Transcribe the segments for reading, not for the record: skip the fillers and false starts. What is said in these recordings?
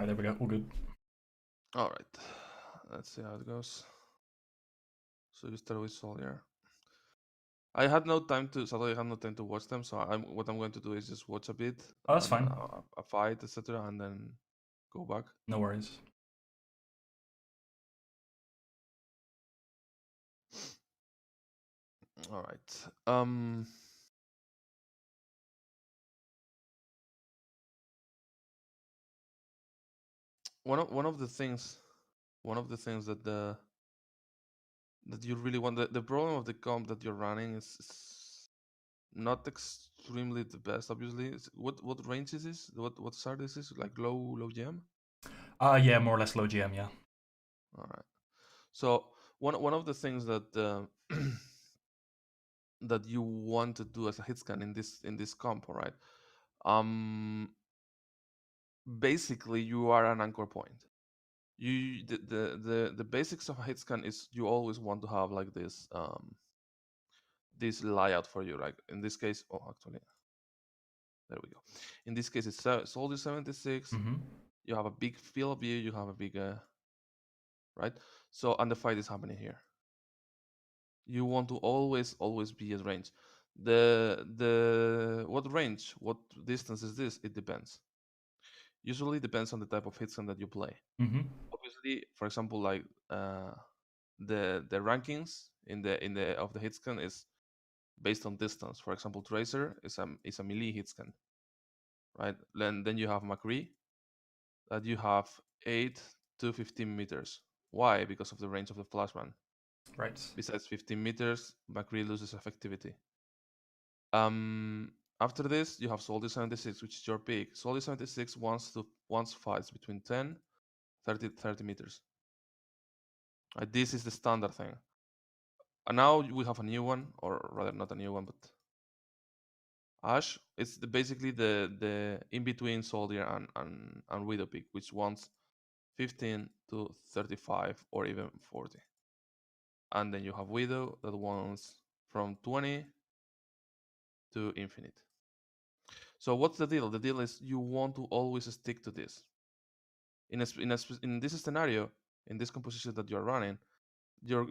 Alright, there we go. All good. All right, let's see how it goes. So you start with Soldier. I had no time to. Sadly, I had no time to watch them. So what I'm going to do is just watch a bit, Oh, that's fine. a fight, etc., and then go back. No worries. All right. One of the things that you really want, the problem of the comp that you're running is not extremely the best. Obviously, what range is this? What start is this? Like low GM? Yeah, more or less low GM. Yeah. All right. So one of the things that that you want to do as a hitscan in this comp, all right? Basically, you are an anchor point. The basics of a hitscan is you always want to have like this layout for you. Like in this case, actually, there we go. In this case, it's Soldier 76. Mm-hmm. You have a big field of view. You have a big right. So and the fight is happening here. You want to always be at range. The what range, what distance is this? It depends. Usually depends on the type of hitscan that you play. Mm-hmm. Obviously, for example, like the rankings in the of the hitscan is based on distance. For example, Tracer is a melee hitscan, right? Then you have McCree that you have 8 to 15 meters. Why? Because of the range of the flashbang. Right. Besides 15 meters, McCree loses effectivity. After this, you have Soldier 76, which is your pick. Soldier 76 wants fights between 10, 30 meters. Right? This is the standard thing. And now we have a new one, or rather not a new one, but Ash. It's basically the in between Soldier and Widow pick, which wants 15 to 35 or even 40. And then you have Widow that wants from 20 to infinite. So what's the deal? The deal is you want to always stick to this. In this scenario, in this composition that you're running, your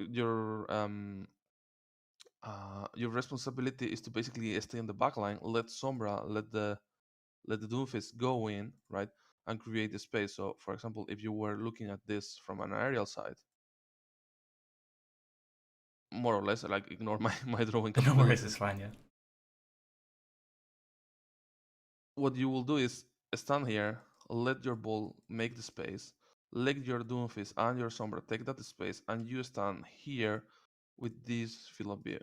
responsibility is to basically stay in the backline, let Sombra, let the Doomfist go in, right, and create the space. So, for example, if you were looking at this from an aerial side, more or less, like ignore my drawing No worries. capabilities. It's fine. Yeah. What you will do is stand here, let your ball make the space, let your Doomfist and your Sombra take that space, and you stand here with this field of view.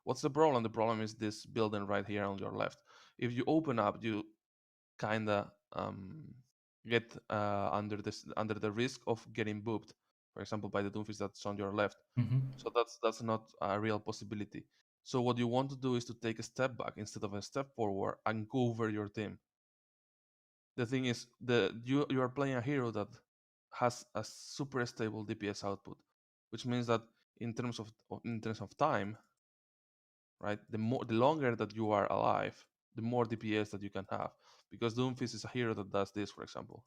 What's the problem? The problem is this building right here on your left. If you open up, you kinda get under the risk of getting booped, for example, by the Doomfist that's on your left. Mm-hmm. So that's not a real possibility. So what you want to do is to take a step back instead of a step forward and go over your team. The thing is, you are playing a hero that has a super stable DPS output, which means that in terms of time, right? The longer that you are alive, the more DPS that you can have. Because Doomfist is a hero that does this, for example.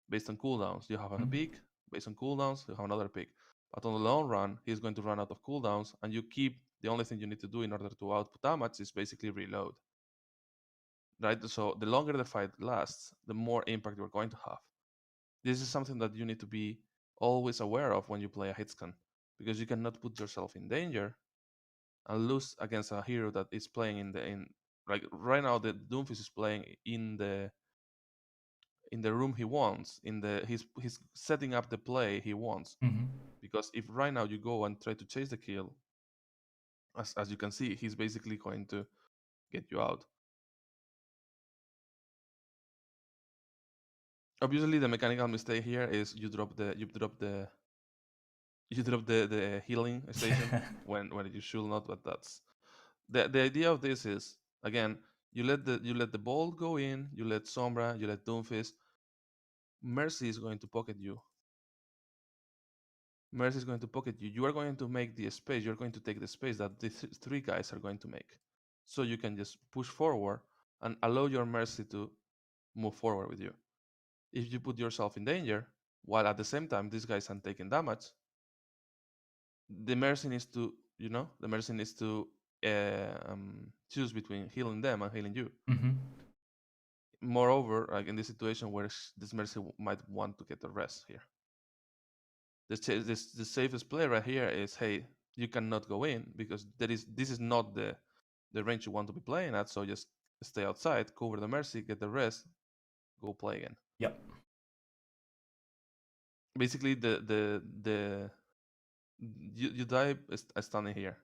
Based on cooldowns, you have a peak. Based on cooldowns, you have another peak. But on the long run, he's going to run out of cooldowns, and you keep the only thing you need to do in order to output damage is basically reload. Right? So the longer the fight lasts, the more impact you're going to have. This is something that you need to be always aware of when you play a hitscan, because you cannot put yourself in danger and lose against a hero that is playing in like right now the Doomfist is playing in the room he wants, he's setting up the play he wants. Mm-hmm. Because if right now you go and try to chase the kill, as you can see, he's basically going to get you out. Obviously, the mechanical mistake here is you drop the healing station when you should not. But that's the idea of this is, again, you let the ball go in, you let Sombra, you let Doomfist. Mercy is going to pocket you. Mercy is going to pocket you. You are going to make the space. You're going to take the space that these three guys are going to make. So you can just push forward and allow your Mercy to move forward with you. If you put yourself in danger, while at the same time these guys are taking damage, the Mercy needs to, choose between healing them and healing you. Mm-hmm. Moreover, like in this situation where this Mercy might want to get the rest here, the safest play right here is, hey, you cannot go in because this is not the range you want to be playing at, so just stay outside, cover the Mercy, get the rest, go play again. Yep. Basically, you die standing here.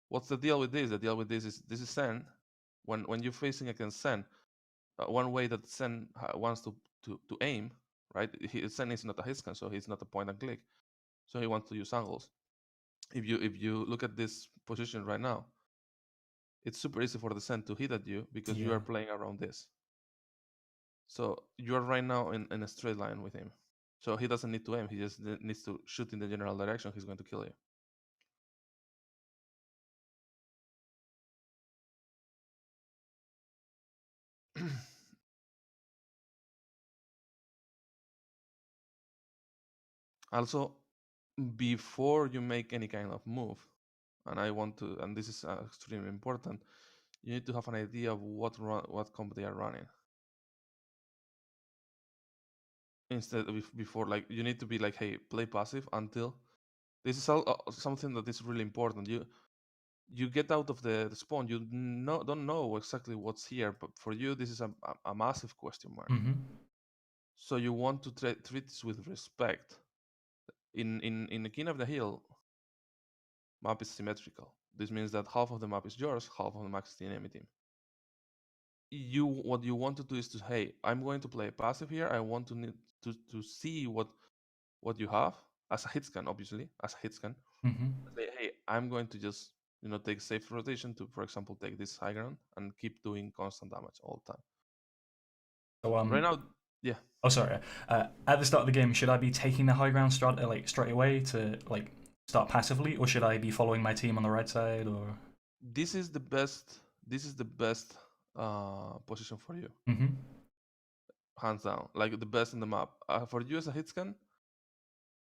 What's the deal with this? The deal with this is Sen. When you're facing against Sen, one way that Sen wants to aim, right? Sen is not a Hitscan, so he's not a point and click, so he wants to use angles. If you look at this position right now, it's super easy for the Sen to hit at you because you Yeah. are playing around this. So you are right now in a straight line with him. So he doesn't need to aim. He just needs to shoot in the general direction. He's going to kill you. Also, before you make any kind of move, and this is extremely important, you need to have an idea of what comp they are running. Instead of before, like, you need to be like, hey, play passive until this is something that is really important. You get out of the spawn, you don't know exactly what's here, but for you this is a massive question mark. Mm-hmm. So you want to treat this with respect. In the King of the Hill, map is symmetrical. This means that half of the map is yours, half of the map is the enemy team. What you want to do is to, hey, I'm going to play passive here. I want to see what you have as a hitscan, obviously, as a hitscan. Mm-hmm. Say, hey, I'm going to just take safe rotation to, for example, take this high ground and keep doing constant damage all the time. So Right now, yeah. Oh, sorry. At the start of the game, should I be taking the high ground straight away to start passively, or should I be following my team on the right side? Or This is the best. This is the best position for you, mm-hmm. hands down. Like the best in the map. For you as a hitscan,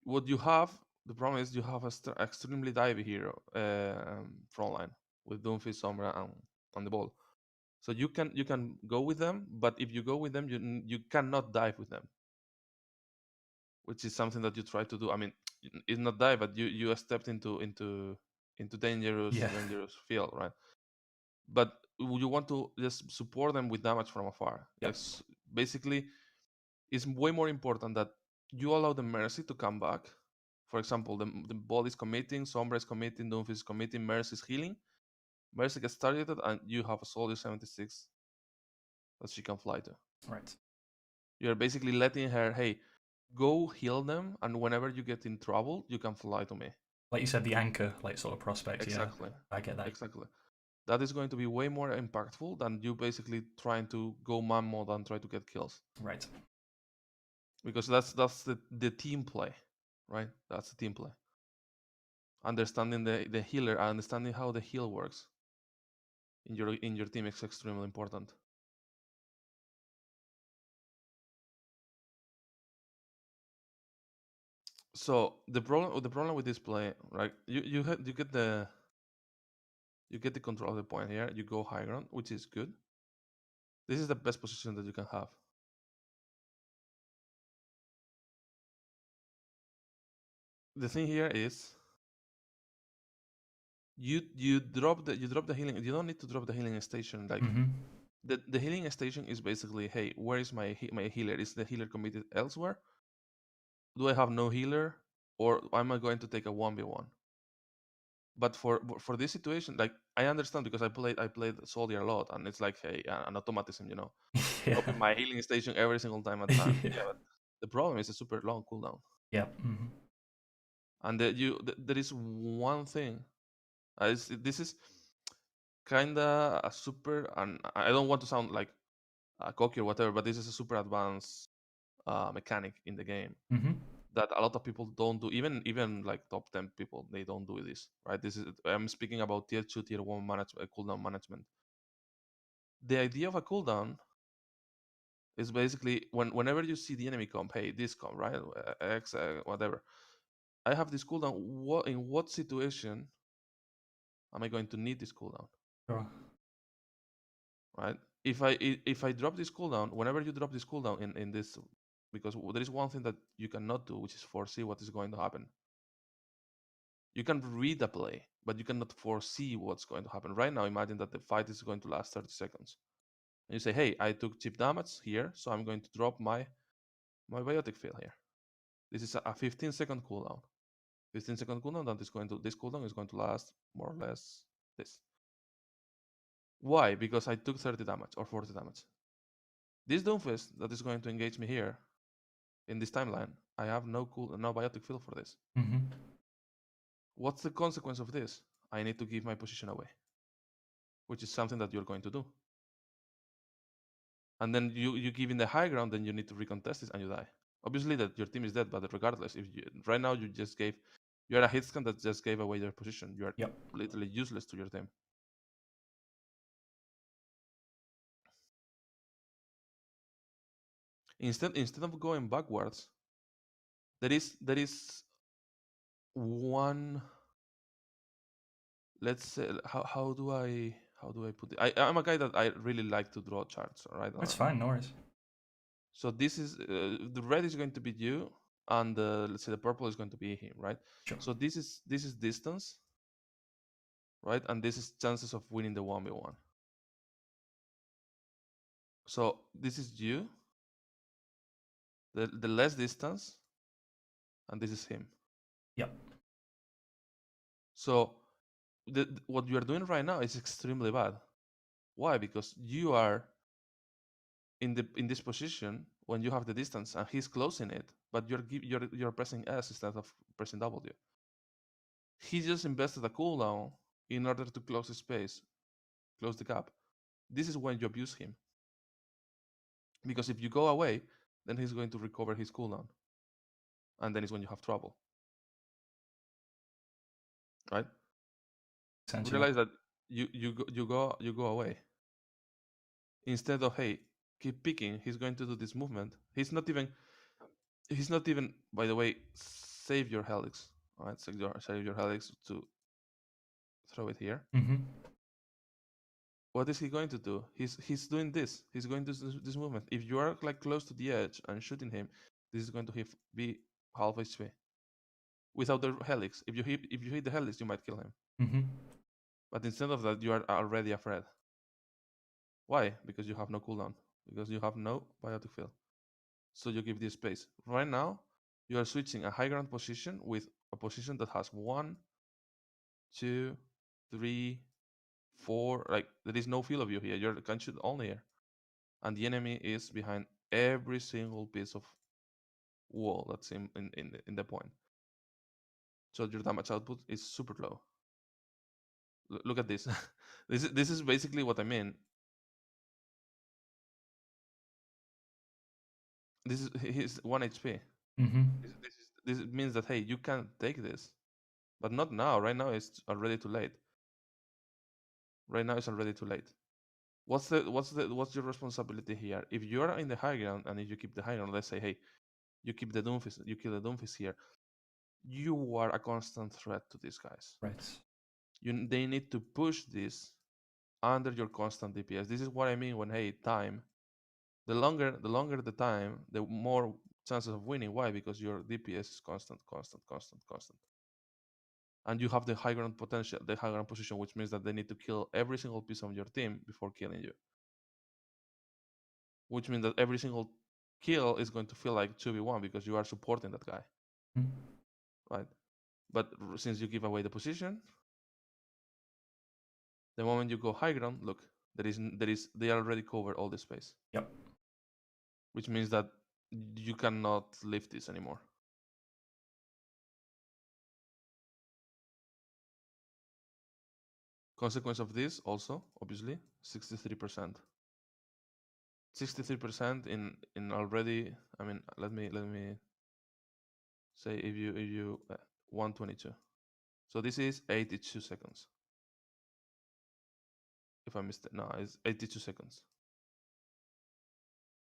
what you have, the problem is you have a extremely divey hero front line with Doomfist, Sombra, and the ball. So you can go with them, but if you go with them, you cannot dive with them, which is something that you try to do. I mean, it's not dive, but you stepped into dangerous field, right? But you want to just support them with damage from afar. Yep. It's basically, it's way more important that you allow the Mercy to come back. For example, the ball is committing, Sombra is committing, Doomfist is committing, Mercy is healing. Mercy gets targeted, and you have a Soldier 76 that she can fly to. Right. You're basically letting her, hey, go heal them, and whenever you get in trouble, you can fly to me. Like you said, the anchor, sort of prospect. Exactly. Yeah, I get that. Exactly. That is going to be way more impactful than you basically trying to go man mode and try to get kills. Right. Because that's the team play, right? That's the team play. Understanding the healer, understanding how the heal works in your team is extremely important. So the problem with this play, right? You get the control of the point here. You go high ground, which is good. This is the best position that you can have. The thing here is you drop the healing. You don't need to drop the healing station. Like mm-hmm. the healing station is basically, hey, where is my healer? Is the healer committed elsewhere? Do I have no healer, or am I going to take a 1v1? But for this situation, like, I understand because I played soldier a lot, and it's like, hey, an automatism, Yeah. Open my healing station every single time at time. Yeah, but the problem is a super long cooldown. Yeah. Mm-hmm. And there is one thing. This is kinda a super, and I don't want to sound like cocky or whatever, but this is a super advanced mechanic in the game Mm-hmm. that a lot of people don't do. Even like top 10 people, they don't do this, right? I'm speaking about tier 2, tier 1 management, cooldown management. The idea of a cooldown It's basically whenever you see the enemy come, hey, this come, right? X, whatever. I have this cooldown. In what situation am I going to need this cooldown? Sure. Right? If I drop this cooldown, whenever you drop this cooldown in this, because there is one thing that you cannot do, which is foresee what is going to happen. You can read a play, but you cannot foresee what's going to happen. Right now, imagine that the fight is going to last 30 seconds. And you say, hey, I took chip damage here, so I'm going to drop my biotic field here. This is a 15-second cooldown. 15-second cooldown, this cooldown is going to last more or less this. Why? Because I took 30 damage or 40 damage. This Doomfist that is going to engage me here in this timeline, I have no biotic field for this. Mm-hmm. What's the consequence of this? I need to give my position away, which is something that you're going to do. And then you give in the high ground, then you need to recontest this and you die. Obviously that your team is dead, but regardless, if you right now you're a hitscan that just gave away their position. You are literally useless to your team. Instead of going backwards, there is one. Let's say how do I put it? I'm a guy that I really like to draw charts, right? That's fine, no worries. So this is the red is going to be you, and let's say the purple is going to be him, right? Sure. So this is distance, right? And this is chances of winning the 1v1. So this is you, the less distance, and this is him. Yep. So what you are doing right now is extremely bad. Why? Because you are in this position when you have the distance and he's closing it, but you're pressing S instead of pressing W. He just invested a cooldown in order to close the space, close the gap. This is when you abuse him. Because if you go away, then he's going to recover his cooldown. And then it's when you have trouble. Right? Realize that you go away. Instead of, hey, keep picking, he's going to do this movement. He's not even, by the way, save your helix. All right, save your helix to throw it here. Mm-hmm. What is he going to do? He's doing this. He's going to do this movement. If you are like close to the edge and shooting him, this is going to be half HP. Without the helix, if you hit the helix, you might kill him. Mm-hmm. But instead of that, you are already afraid. Why? Because you have no cooldown. Because you have no biotic field. So you give this space. Right now, you are switching a high ground position with a position that has 1, 2, 3, 4. Like there is no field of view here. You can shoot only here, and the enemy is behind every single piece of wall that's in the point. So your damage output is super low. Look at this. This is basically what I mean. This is his 1 HP. Mm-hmm. This means that, hey, you can take this, but not now. Right now it's already too late. Right now it's already too late. What's your responsibility here? If you are in the high ground and if you keep the high ground, let's say, hey, you keep the Doomfist, you kill the Doomfist here, you are a constant threat to these guys. Right. They need to push this under your constant DPS. This is what I mean when, hey, time. The longer the time, the more chances of winning. Why? Because your DPS is constant. And you have the high ground potential, the high ground position, which means that they need to kill every single piece of your team before killing you. Which means that every single kill is going to feel like 2v1 because you are supporting that guy. Mm-hmm. Right? But since you give away the position, the moment you go high ground, look, they already covered all the space. Yep. Which means that you cannot lift this anymore. Consequence of this also, obviously, 63%. 63% in already. I mean, let me say if you 122. So this is 82 seconds. If I missed it, no, it's 82 seconds.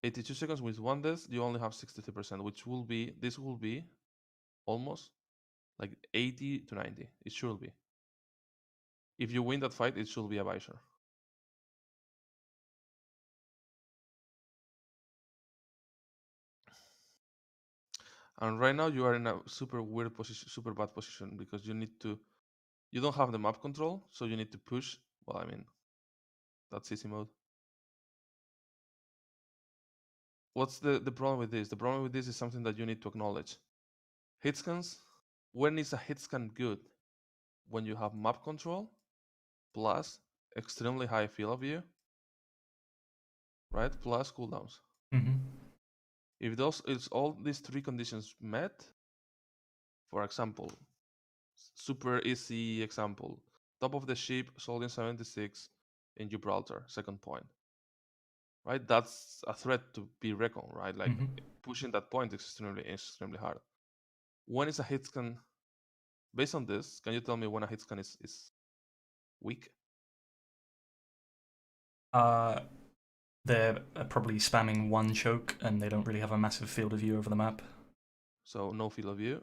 82 seconds with 1 death, you only have 63%, which will be, this will be almost like 80 to 90. It should be. If you win that fight, it should be a Visor. And right now you are in a super weird position, super bad position, because you don't have the map control, so you need to push. Well, I mean, that's easy mode. What's the problem with this? The problem with this is something that you need to acknowledge. Hitscans, when is a hitscan good? When you have map control plus extremely high field of view, right? Plus cooldowns. Mm-hmm. If all these three conditions met, for example, super easy example, top of the ship, Soldier 76 in Gibraltar, second point, right? That's a threat to be reckoned, right? Like pushing that point is extremely hard. When is a hitscan? Based on this, can you tell me when a hitscan is weak? They're probably spamming one choke and they don't really have a massive field of view over the map. So no field of view.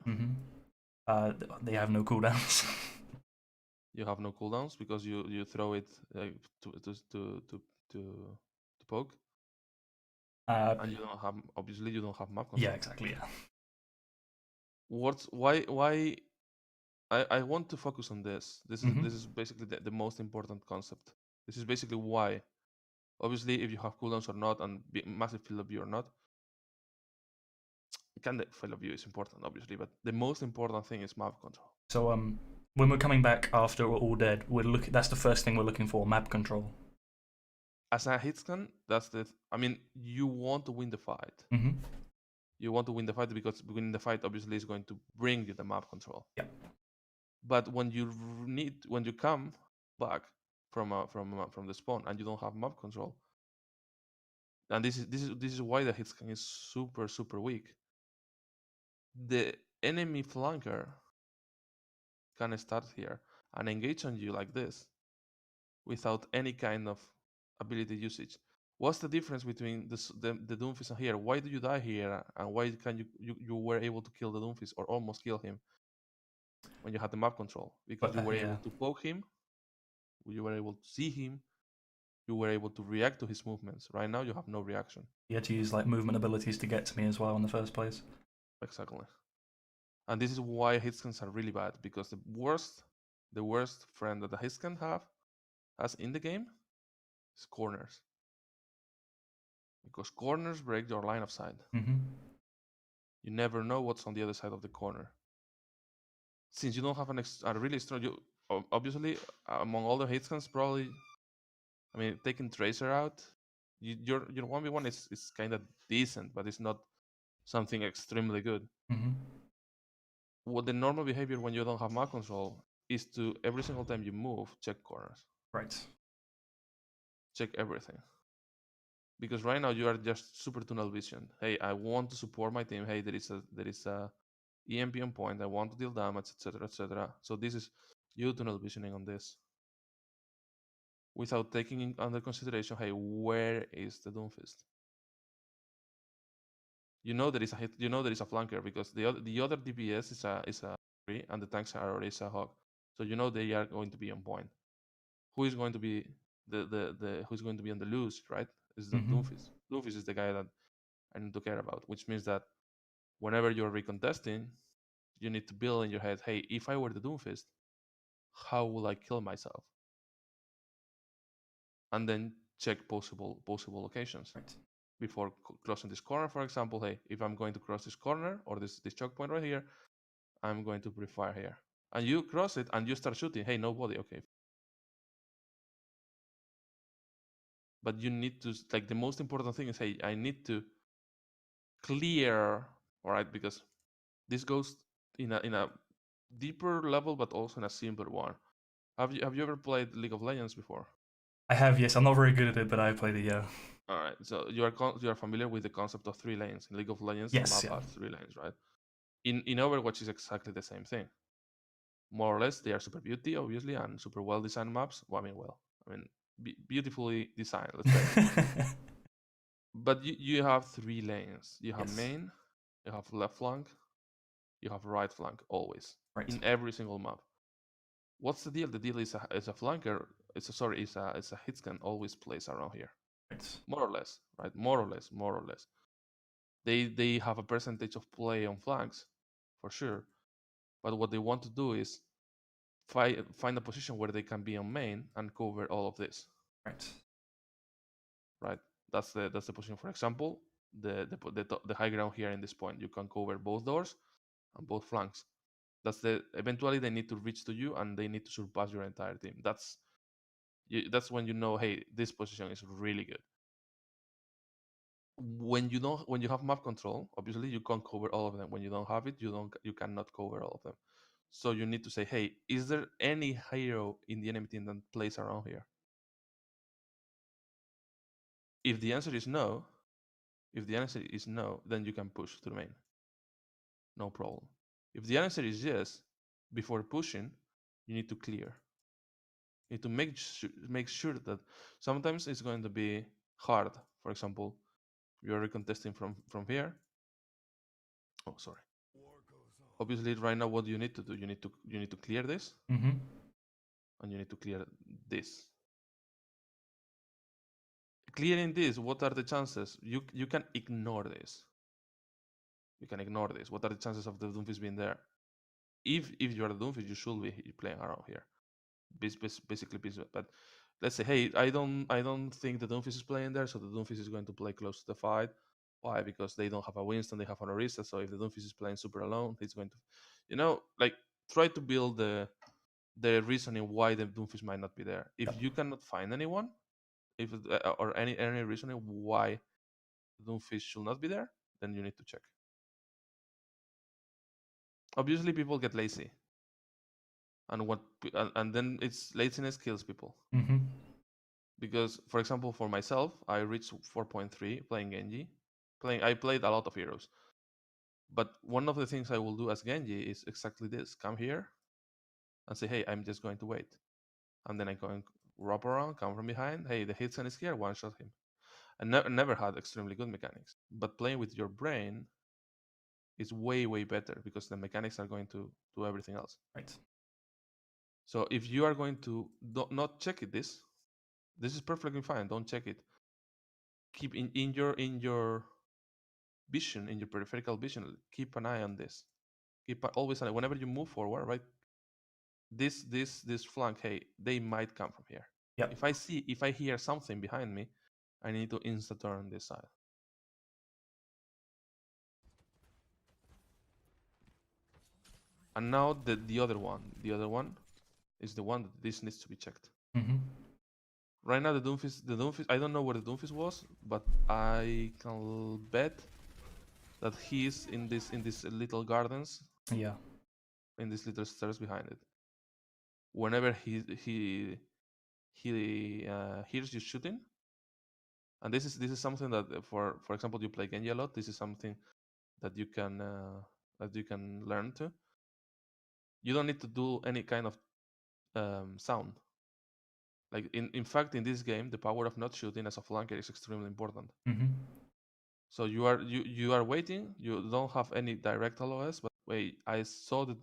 They have no cooldowns. You have no cooldowns because you throw it to poke. And you don't have, obviously you don't have map control. Yeah, exactly. Yeah. Why? I want to focus on this. This is basically the most important concept. This is basically why. Obviously, if you have cooldowns or not, and massive field of view or not, the field of view is important, obviously, but the most important thing is map control. So when we're coming back after we're all dead, that's the first thing we're looking for: map control. As a hitscan, I mean, you want to win the fight. You want to win the fight because winning the fight obviously is going to bring you the map control. Yeah. But when you come back from the spawn and you don't have map control, and this is why the hitscan is super weak. The enemy flanker can start here and engage on you like this without any kind of ability usage. What's the difference between the Doomfist and here? Why do you die here, and why can you were able to kill the Doomfist or almost kill him when you had the map control? Because you were able to poke him, you were able to see him, you were able to react to his movements. Right now you have no reaction. You had to use like movement abilities to get to me as well in the first place. Exactly. And this is why hitscans are really bad, because the worst friend that a hitscan has in the game is corners. Because corners break your line of sight. You never know what's on the other side of the corner. Since you don't have a really strong, obviously among all the hitscans, probably, I mean, taking Tracer out, your 1v1 is kind of decent, but it's not something extremely good. What the normal behavior when you don't have map control is to, every single time you move, check corners. Right. Check everything. Because right now you are just super tunnel vision. Hey, I want to support my team. Hey, there is a EMP on point. I want to deal damage, etc., etc. So this is you tunnel visioning on this, without taking under consideration, hey, where is the Doomfist? You know there is a hit. You know there is a flanker because the other DPS is a free, and the tanks are Orisa Hawk. So you know they are going to be on point. Who is going to be who's going to be on the loose, right? Is the Doomfist. Doomfist is the guy that I need to care about, which means that whenever you're recontesting, you need to build in your head, hey, if I were the Doomfist, how will I kill myself? And then check possible locations. Right. Before crossing this corner, for example, hey, if I'm going to cross this corner or this choke point right here, I'm going to pre-fire here. And you cross it and you start shooting. Hey, nobody, okay. But you need to, like, the most important thing is, hey, I need to clear, all right, because this goes in a deeper level, but also in a simpler one. Have you ever played League of Legends before? I have, yes. I'm not very good at it, but I played it, yeah. All right, so you are familiar with the concept of 3 lanes in League of Legends. Yes, the map has 3 lanes, right? In Overwatch is exactly the same thing. More or less, they are super beauty, obviously, and super well designed maps. Well, I mean, beautifully designed. Let's say. But you have 3 lanes. You have Yes. main, you have left flank, you have right flank always Right. in every single map. What's the deal? The deal is a flanker. It's a Hitscan always plays around here, Right. more or less, right? More or less. They have a percentage of play on flanks, for sure. But what they want to do is find a position where they can be on main and cover all of this. Right. That's the position. For example, the high ground here in this point, you can cover both doors and both flanks. Eventually they need to reach to you and they need to surpass your entire team. That's when you know, hey, this position is really good. When you have map control, obviously you can't cover all of them. When you don't have it, you cannot cover all of them. So you need to say, hey, is there any hero in the enemy team that plays around here? If the answer is no, then you can push through main. No problem. If the answer is yes, before pushing, you need to clear. You need to make sure that sometimes it's going to be hard. For example, you're recontesting from here. Oh, sorry. Obviously, right now, what you need to do, you need to clear this, Mm-hmm. and you need to clear this. Clearing this, what are the chances? You can ignore this. You can ignore this. What are the chances of the Doomfist being there? If you are the Doomfist, you should be playing around here. Basically, but let's say, hey, I don't think the Doomfist is playing there, so the Doomfist is going to play close to the fight. Why? Because they don't have a Winston, they have an Orisa. So if the Doomfist is playing super alone, he's going to, like, try to build the reasoning why the Doomfist might not be there. If you cannot find anyone, or any reasoning why the Doomfist should not be there, then you need to check. Obviously, people get lazy, and then it's laziness kills people. Mm-hmm. Because, for example, for myself, I reached 4.3 playing Genji. I played a lot of heroes. But one of the things I will do as Genji is exactly this. Come here and say, hey, I'm just going to wait. And then I go and wrap around, come from behind. Hey, the Hitscan is here, one-shot him. I never had extremely good mechanics. But playing with your brain is way, way better because the mechanics are going to do everything else. Right. So if you are going to not check it, this is perfectly fine. Don't check it. Keep in your vision, in your peripheral vision, keep an eye on this. Keep always an eye. Whenever you move forward, right? This flank, hey, they might come from here. Yep. If I hear something behind me, I need to insta turn this side. And now the other one is the one that this needs to be checked. Mm-hmm. Right now the Doomfist, I don't know where the Doomfist was, but I can bet that he's in these little gardens. Yeah. In these little stairs behind it. Whenever he hears you shooting, and this is something that for example you play Genji a lot. This is something that you can learn to. You don't need to do any kind of sound. Like in fact, in this game, the power of not shooting as a flanker is extremely important. Mm-hmm. So you are waiting. You don't have any direct LOS, but wait, I saw the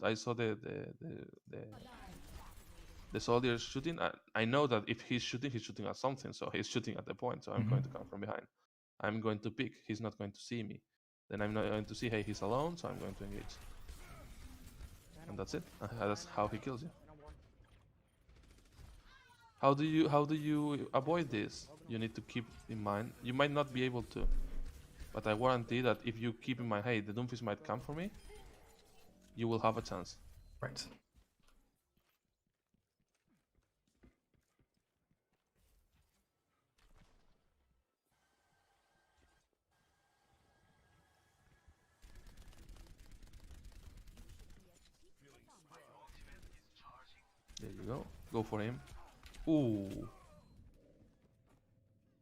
soldier shooting. I know that if he's shooting at something. So he's shooting at the point. So I'm going to come from behind. I'm going to pick. He's not going to see me. Then I'm not going to see, hey, he's alone. So I'm going to engage. And that's it. That's how he kills you. How do you avoid this? You need to keep in mind. You might not be able to, but I guarantee that if you keep in mind, hey, the Doomfist might come for me, you will have a chance. Right. There you go. Go for him. Ooh.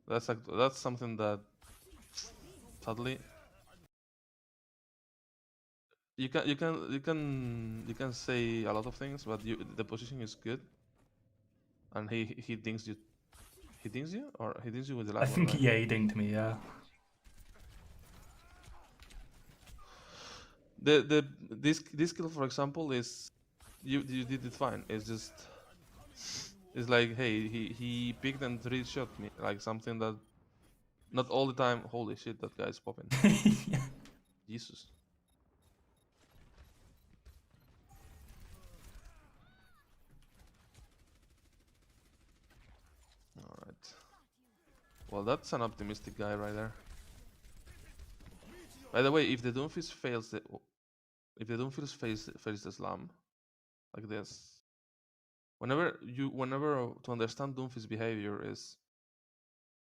That's something that sadly you can say a lot of things, but the position is good, and he dings you. He dings you, or he dings you with the last I think one, right? yeah, he dinged me. Yeah. This kill, for example, is you did it fine. It's just it's like, hey, he picked and 3-shot me, like something that not all the time. Holy shit, that guy's popping. Yeah. Jesus. All right. Well, that's an optimistic guy right there. By the way, if the Doomfist fails fails the slam, like this, whenever to understand Doomfist behavior is,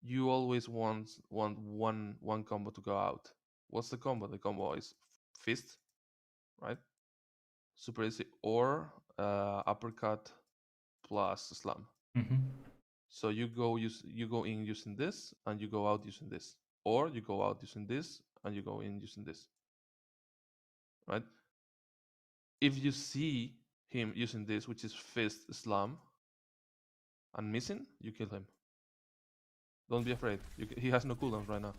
you always want one combo to go out. What's the combo? The combo is fist, right? Super easy, or uppercut plus slam. So you go in using this, and you go out using this, or you go out using this, and you go in using this, right? If you see him using this, which is fist slam, and missing, you kill him. Don't be afraid. He has no cooldowns right now.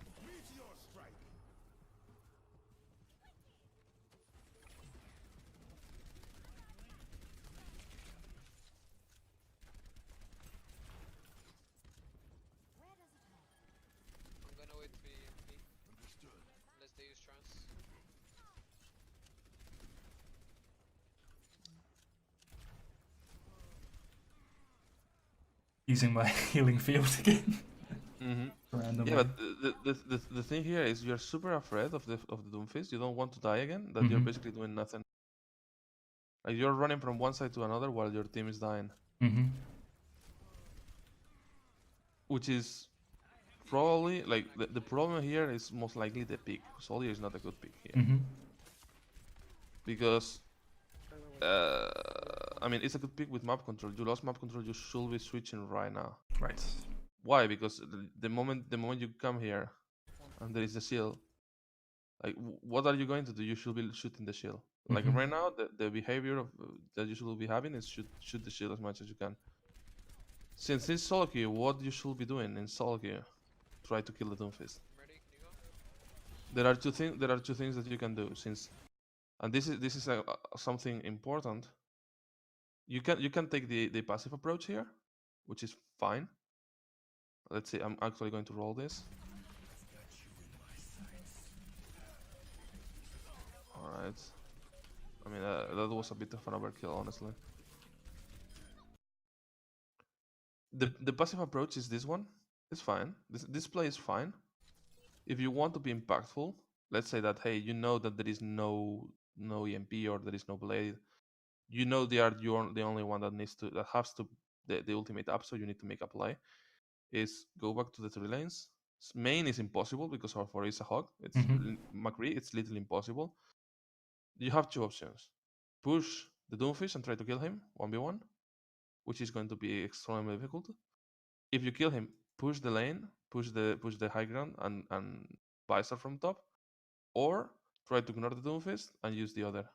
I'm gonna wait for you. Unless they use trance. Using my healing field again. Yeah, but the thing here is you're super afraid of the Doomfist. You don't want to die again. That you're basically doing nothing. Like you're running from one side to another while your team is dying. Which is probably like the problem here is most likely the pick. Soldier is not a good pick here. Because I mean, it's a good pick with map control. You lost map control. You should be switching right now. Right. Why? Because the moment you come here, and there is a shield, like what are you going to do? You should be shooting the shield. Like right now, the behavior of that you should be having is shoot the shield as much as you can. Since it's solo queue, what you should be doing in solo queue? Try to kill the Doomfist. Ready? Can you go? There are two things that you can do. And this is something important. You can take the passive approach here, which is fine. Let's see. I'm actually going to roll this. All right. I mean, that was a bit of an overkill, honestly. The passive approach is this one. It's fine. This play is fine. If you want to be impactful, let's say that, hey, you know that there is no EMP or there is no blade. You know you're the only one that has the ultimate up, so you need to make a play. Is go back to the 3 lanes. Main is impossible because of Orisa Hog. It's McCree. It's literally impossible. You have 2 options: push the Doomfish and try to kill him 1v1, which is going to be extremely difficult. If you kill him, push the lane, push the high ground and Visor from top, or try to ignore the Doomfist and use the other.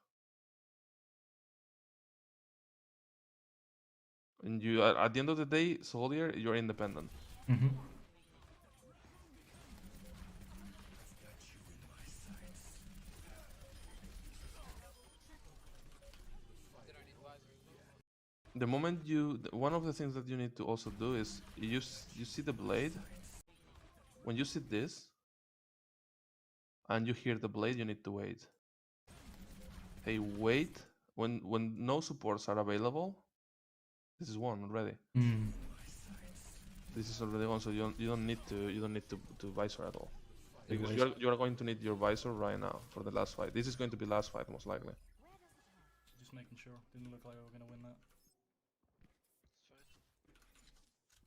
And you are, at the end of the day, Soldier, you're independent. The moment one of the things that you need to also do is you see the blade. When you see this and you hear the blade, you need to wait. Hey, wait. When no supports are available, this is one already. This is already one, so you don't need to Visor at all. Because you're going to need your Visor right now for the last fight. This is going to be last fight most likely. Just making sure. Didn't look like we were gonna win that.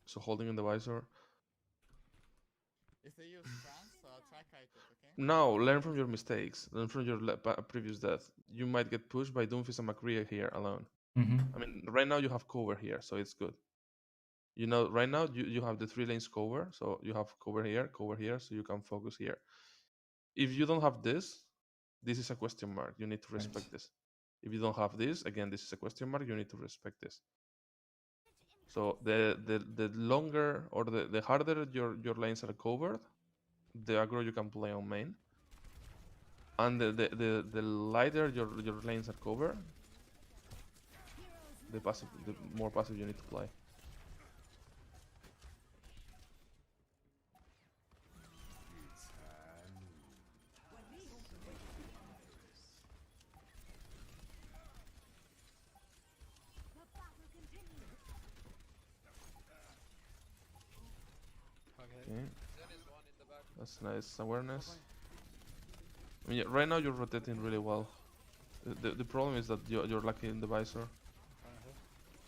So holding in the Visor. If they use trance, try kite it, okay? Now, learn from your mistakes. Learn from your previous death. You might get pushed by Doomfist and McCree here alone. I mean, right now you have cover here, so it's good. You know, right now you have the 3 lanes cover, so you have cover here, so you can focus here. If you don't have this is a question mark. You need to respect this. If you don't have this, again, this is a question mark. You need to respect this. So the longer or the harder your lanes are covered, the aggro you can play on main. And the lighter your lanes are covered, the more passive you need to play. Okay. Okay, There is one in the back. that's nice awareness. I mean, right now you're rotating really well. The problem is that you're lucky in the visor.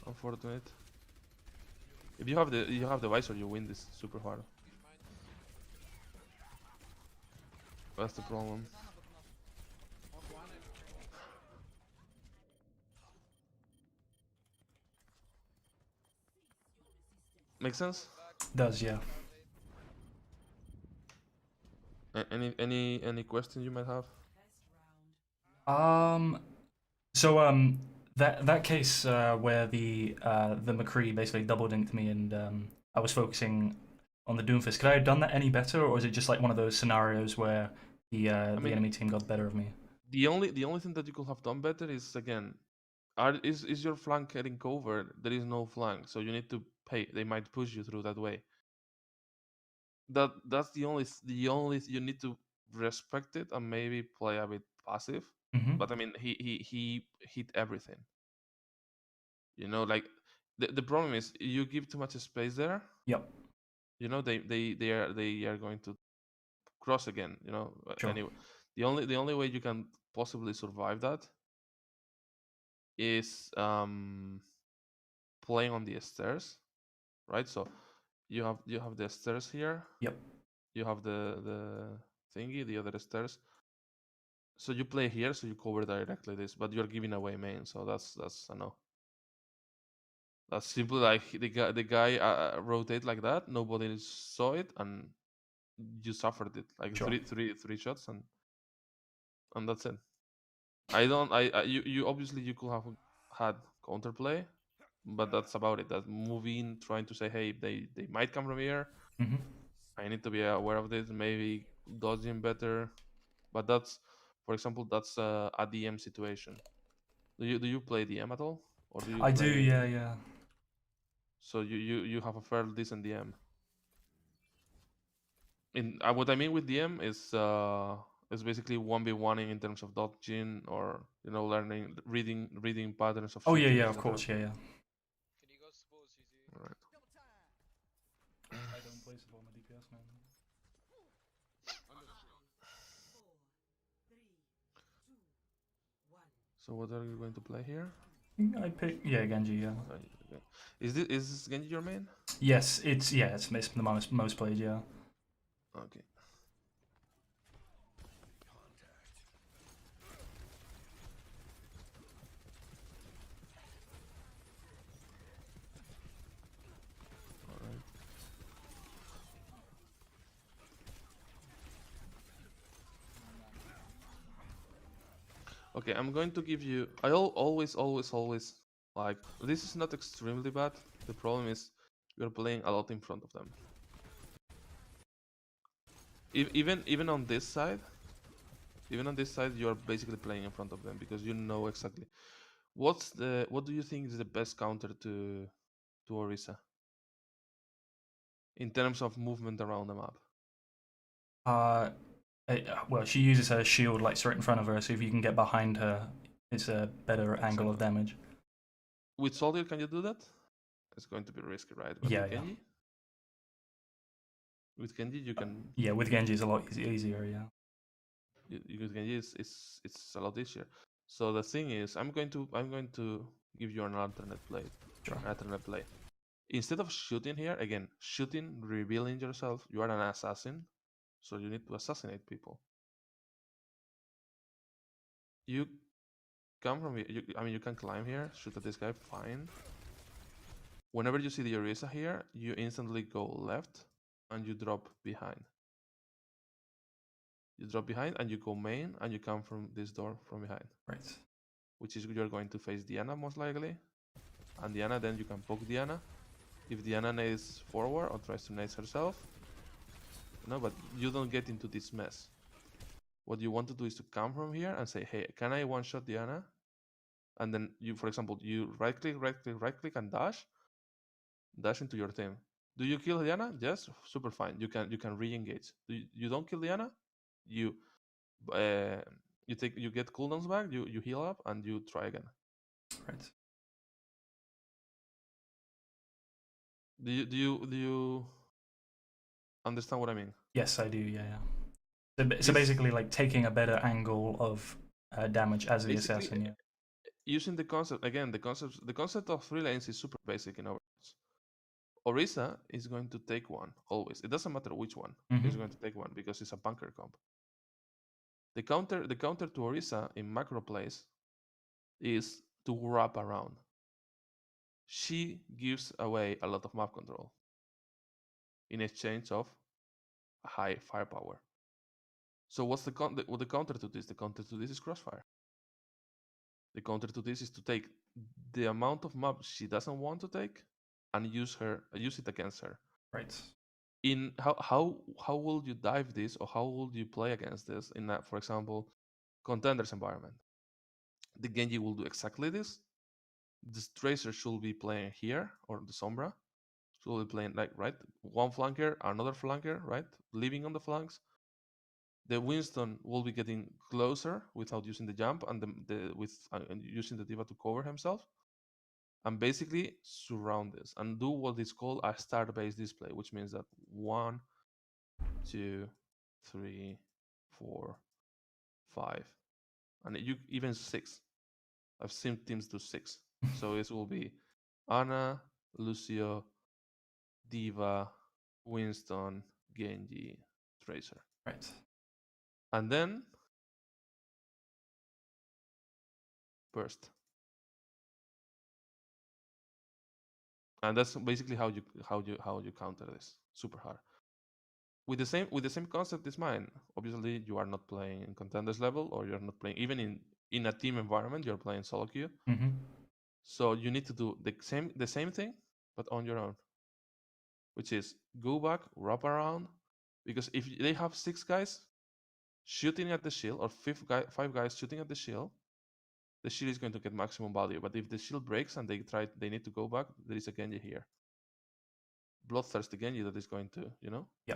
Unfortunate. If you have the visor, you win this super hard. He's mine. That's the problem. Make sense? Does, yeah. Any question you might have? That case where the McCree basically double dinked me and I was focusing on the Doomfist. Could I have done that any better, or is it just like one of those scenarios where the mean, enemy team got the better of me? The only thing that you could have done better is, again, is your flank getting covered? There is no flank, so you need to pay. They might push you through that way. That's the only you need to respect it and maybe play a bit passive. Mm-hmm. But I mean, he hit everything. You know, like the problem is you give too much space there. Yep. You know, they are going to cross again. You know, Sure. anyway, the only way you can possibly survive that is playing on the stairs, right? So you have the stairs here. Yep. You have the thingy, the other stairs. So you play here, so you cover directly this, but you're giving away main, so that's a no. That's simply like the guy rotate like that. Nobody saw it, and you suffered it like Sure. three shots, and that's it. You obviously you could have had counterplay, but that's about it. That moving, trying to say, hey, they might come from here. Mm-hmm. I need to be aware of this. Maybe dodging better, but that's, for example, that's a DM situation. Do you play DM at all, or do you? I play... do, yeah. So you have a fairly decent DM. What I mean with DM is basically 1v1ing in terms of dodging, or learning, reading patterns of. Oh yeah, shooting, of etc. course, yeah. Can you go suppose easy? Alright. I don't play support my DPS, man. So what are you going to play here? I pick Genji, yeah. Is this Genji your main? Yes, it's the most played, yeah. Okay. Alright. Okay, I'm going to give you. I always like, this is not extremely bad. The problem is you're playing a lot in front of them. Even on this side, you are basically playing in front of them because you know exactly what do you think is the best counter to Orisa in terms of movement around the map. Well, she uses her shield like straight in front of her, so if you can get behind her, it's a better angle of damage. With Soldier, can you do that? It's going to be risky, right? But Yeah, with yeah. Genji? With Genji, you can. Yeah, with Genji it's a lot easier. Yeah. With Genji, it's a lot easier. So the thing is, I'm going to give you an alternate play. Sure. Alternate play. Instead of shooting here, again, shooting, revealing yourself, you are an assassin, so you need to assassinate people. You come from here. You can climb here, shoot at this guy, fine. Whenever you see the Orisa here, you instantly go left and you drop behind. You drop behind and you go main and you come from this door from behind. Right. Which is you're going to face Diana most likely. And Diana, then you can poke Diana. If Diana nades forward or tries to nade herself. No, but you don't get into this mess. what you want to do is to come from here and say, hey, can I one-shot Diana? And then you, for example, you right click, and dash into your team. Do you kill Diana? Yes, super fine. You can re-engage. You don't kill Diana, you you get cooldowns back, you heal up, and you try again. Right. Do you understand what I mean? Yes, I do. Yeah. So basically, like taking a better angle of damage as the Basically, assassin. Yeah. using the concept again, the concept of 3 lanes is super basic in Overwatch. Orisa is going to take one always. It doesn't matter which one. He's going to take one because it's a bunker comp. The counter to Orisa in macro plays is to wrap around. She gives away a lot of map control in exchange of high firepower. So what's the counter to this? The counter to this is crossfire. The counter to this is to take the amount of map she doesn't want to take and use it against her. Right. In how will you dive this, or how will you play against this in that, for example, contenders environment? The Genji will do exactly this. The Tracer should be playing here, or the Sombra should be playing like right, one flanker, another flanker, right, leaving on the flanks. The Winston will be getting closer without using the jump, and using the D.Va to cover himself, and basically surround this and do what is called a start-based display, which means that 1, 2, 3, 4, 5, and you even 6. I've seen teams do 6. So it will be Ana, Lucio, D.Va, Winston, Genji, Tracer. Right. And then burst. And that's basically how you counter this. Super hard. With the same concept is mine. Obviously, you are not playing in contenders level, or you're not playing even in a team environment. You're playing solo queue. So you need to do the same thing, but on your own. Which is go back, wrap around, because if they have 6 guys shooting at the shield, or 5 guys shooting at the shield is going to get maximum value. But if the shield breaks and they need to go back, there is a Genji here. Bloodthirsty Genji that is going to,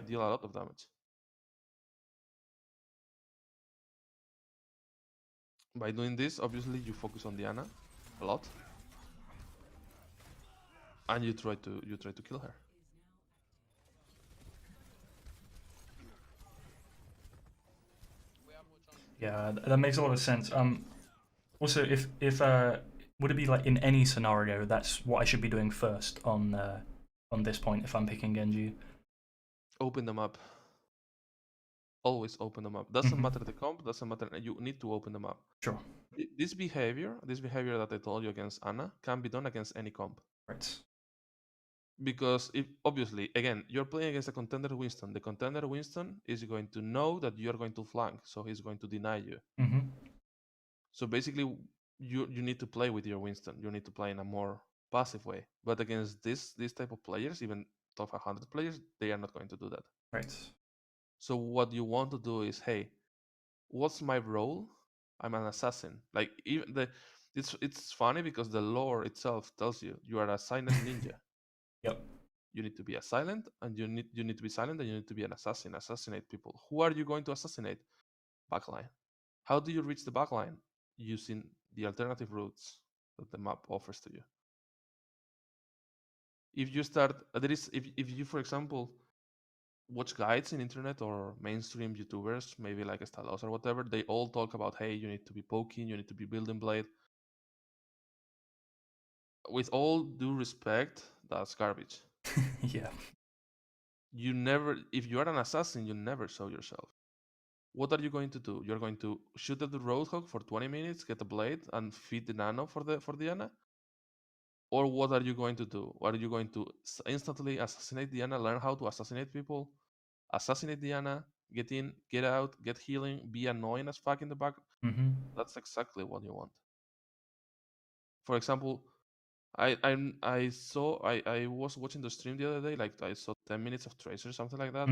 deal a lot of damage. By doing this, obviously you focus on Diana a lot, and you try to kill her. Yeah, that makes a lot of sense. Also, if would it be like in any scenario that's what I should be doing first on this point if I'm picking Genji? Open them up. Always open them up. Doesn't matter the comp, doesn't matter. You need to open them up. Sure. This behavior that I told you against Ana can be done against any comp. Right. Because if obviously, again, you're playing against a contender Winston. The contender Winston is going to know that you're going to flank, so he's going to deny you. So basically, you need to play with your Winston. You need to play in a more passive way. But against this type of players, even top 100 players, they are not going to do that. Right. So what you want to do is, hey, what's my role? I'm an assassin. Like even it's funny because the lore itself tells you are a silent ninja. Yep. You need to be a silent, and you need to be silent, and you need to be an assassin. Assassinate people. Who are you going to assassinate? Backline. How do you reach the backline? Using the alternative routes that the map offers to you. If you start, if you, for example, watch guides in internet or mainstream YouTubers, maybe like Estalos or whatever, they all talk about, hey, you need to be poking, you need to be building blade. With all due respect, that's garbage. Yeah. If you are an assassin, you never show yourself. What are you going to do? You're going to shoot at the Roadhog for 20 minutes, get a blade, and feed the Nano for Diana? Or what are you going to do? Are you going to instantly assassinate Diana, learn how to assassinate people, assassinate Diana, get in, get out, get healing, be annoying as fuck in the back? That's exactly what you want. For example, I was watching the stream the other day, like I saw 10 minutes of Tracer, something like that.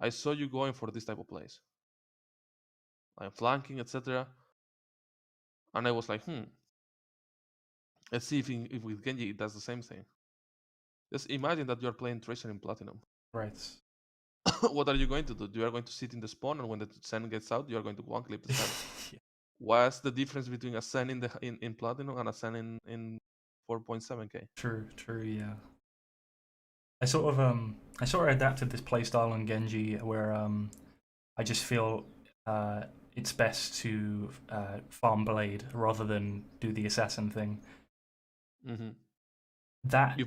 I saw you going for this type of plays. I'm flanking, etc. And I was like, let's see if with Genji it does the same thing. Just imagine that you're playing Tracer in Platinum. Right. What are you going to do? You are going to sit in the spawn, and when the Zen gets out, you are going to one clip the Zen. Yeah. What's the difference between a Zen in Platinum and a Zen in 4.7k? True, yeah. I sort of adapted this playstyle on Genji where I just feel it's best to farm blade rather than do the assassin thing. Mm-hmm. That You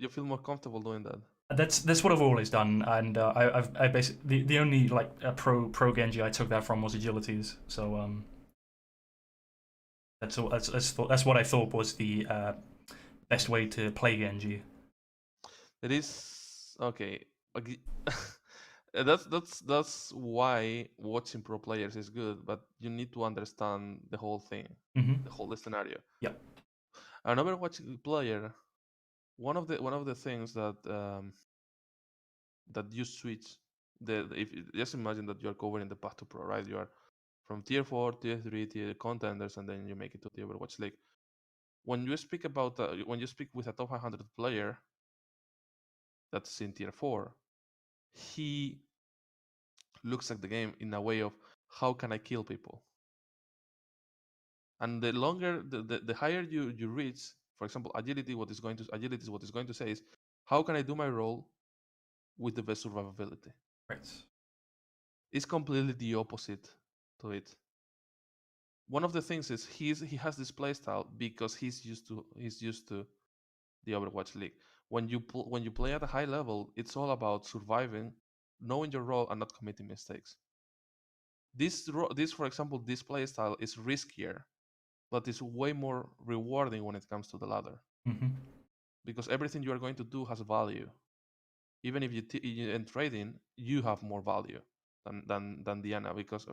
feel more comfortable doing that. that's what I've always done, and I basically the only like pro Genji I took that from was agilities. So that's what I thought was the best way to play Genji. It is okay. That's why watching pro players is good, but you need to understand the whole thing, the whole scenario. Yep. An Overwatch player, one of the things that that you switch if just imagine that you are covering the path to pro, right? You are from tier 4, tier 3, tier contenders, and then you make it to the Overwatch League. When you speak about when you speak with a top 100 player that's in tier 4, he looks at the game in a way of how can I kill people, and the longer the higher you reach, for example, agility is what is going to say is how can I do my role with the best survivability. Right. It's completely the opposite to it. One of the things is he has this playstyle because he's used to the Overwatch League. When you play at a high level, it's all about surviving, knowing your role, and not committing mistakes. This for example, this playstyle is riskier, but it's way more rewarding when it comes to the ladder, because everything you are going to do has value. Even if you in trading, you have more value than Diana, because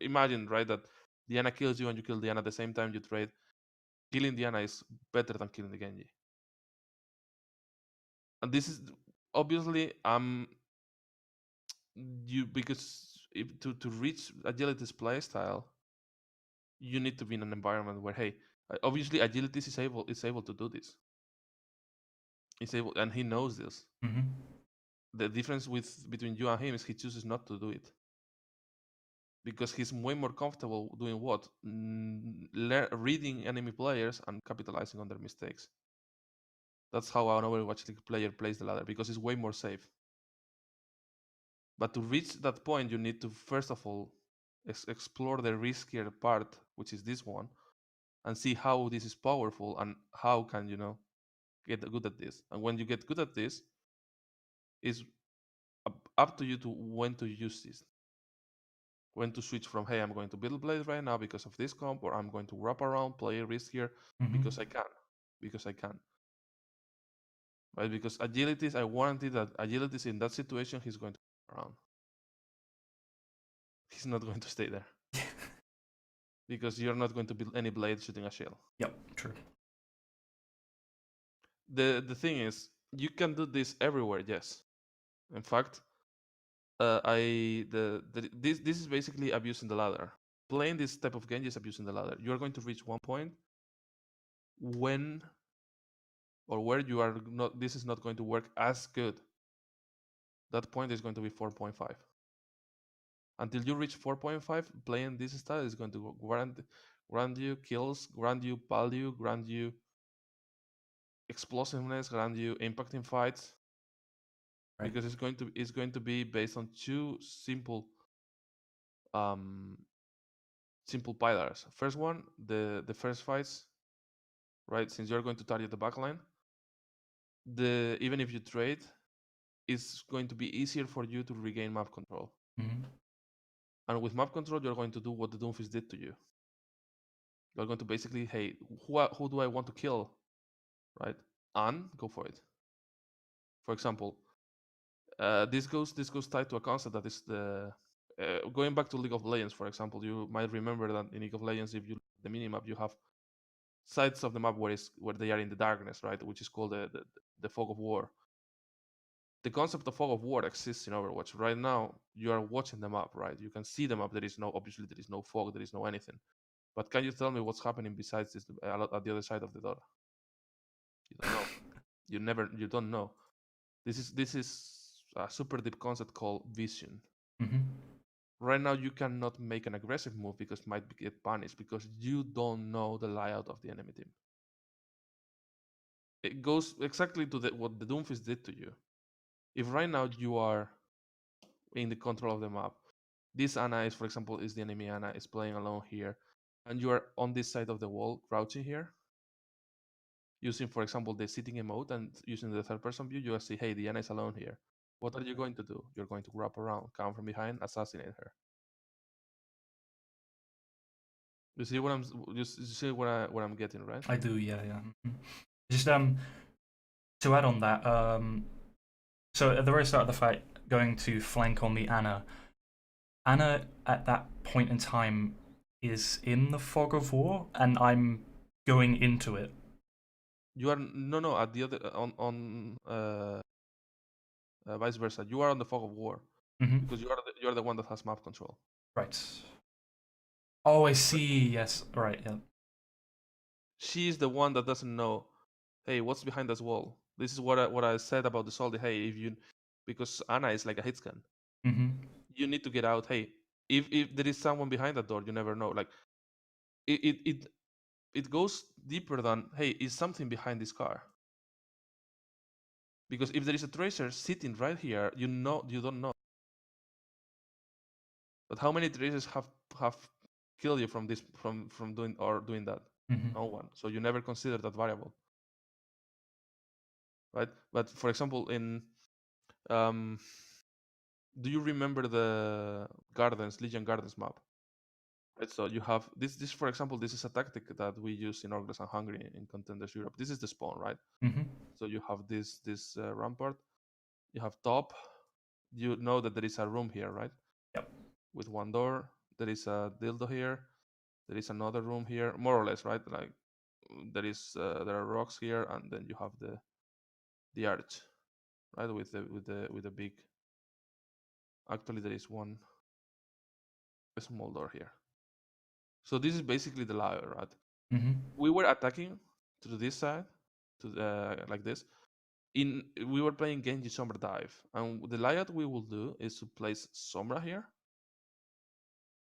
imagine, right, that Diana kills you and you kill Diana at the same time you trade. Killing Diana is better than killing the Genji. And this is obviously because to reach agility's playstyle, you need to be in an environment where, hey, obviously agility is able to do this. He's able, and he knows this. The difference between you and him is he chooses not to do it, because he's way more comfortable doing what? Reading enemy players and capitalizing on their mistakes. That's how an Overwatch League player plays the ladder, because it's way more safe. But to reach that point, you need to first of all explore the riskier part, which is this one, and see how this is powerful and how can get good at this. And when you get good at this, it's up to you to when to use this. When to switch from, hey, I'm going to build blades right now because of this comp, or I'm going to wrap around, play riskier because I can. Right? Because agilities, I warranted that agilities in that situation, he's going to around. He's not going to stay there. Because you're not going to build any blade shooting a shell. Yep, true. The thing is, you can do this everywhere, yes. In fact, this is basically abusing the ladder. Playing this type of Genji is abusing the ladder. You are going to reach one point when or where you are not. This is not going to work as good. That point is going to be 4.5. Until you reach 4.5, playing this style is going to grant you kills, grant you value, grant you explosiveness, grant you impact in fights. Right. Because it's going to be based on two simple pillars. First one, the first fights, right? Since you're going to target the backline, even if you trade, it's going to be easier for you to regain map control. And with map control, you're going to do what the Doomfist did to you. You're going to basically, hey, who do I want to kill, right? And go for it. For example, this goes tied to a concept that is going back to League of Legends, for example. You might remember that in League of Legends, if you look at the minimap, you have sides of the map where they are in the darkness, right? Which is called the fog of war. the concept of fog of war exists in Overwatch. Right now, you are watching the map, right? You can see the map. Obviously, there is no fog, there is no anything. But can you tell me what's happening besides this at the other side of the door? You don't know. You don't know. This is a super deep concept called vision. Mm-hmm. Right now, you cannot make an aggressive move because might get punished because you don't know the layout of the enemy team. It goes exactly to what the Doomfist did to you. If right now you are in the control of the map, this Ana is, for example, is the enemy Ana, is playing alone here, and you are on this side of the wall, crouching here, using, for example, the sitting emote and using the third person view, you will see, hey, the Ana is alone here. What are you going to do? You're going to wrap around, come from behind, assassinate her. You see what I'm getting, right? I do, yeah. Just to add on that, so at the very start of the fight, going to flank on the Ana at that point in time is in the fog of war, and I'm going into it. You are no at the other on vice versa. You are on the fog of war because you are the one that has map control. Right. Oh, I see. Yes. Right. Yeah. She's the one that doesn't know. Hey, what's behind this wall? This is what I said about the soldier. Hey, because Ana is like a hitscan. You need to get out. Hey, if there is someone behind that door, you never know. Like it goes deeper than, hey, is something behind this car? Because if there is a tracer sitting right here, you don't know. But how many tracers have killed you from doing that? No one. So you never consider that variable, right? But for example, in do you remember the Legion Gardens map? Right, so you have this. For example, this is a tactic that we use in Orgles and Hungary in Contenders Europe. This is the spawn, right? So you have this rampart. You have top. You know that there is a room here, right? Yep. With one door. There is a dildo here. There is another room here, more or less, right? Like there are rocks here, and then you have the arch, right? With the big. Actually, there is a small door here. So this is basically the layer, right? We were attacking to this side, like this. We were playing Genji Sombra Dive, and the layout we will do is to place Sombra here.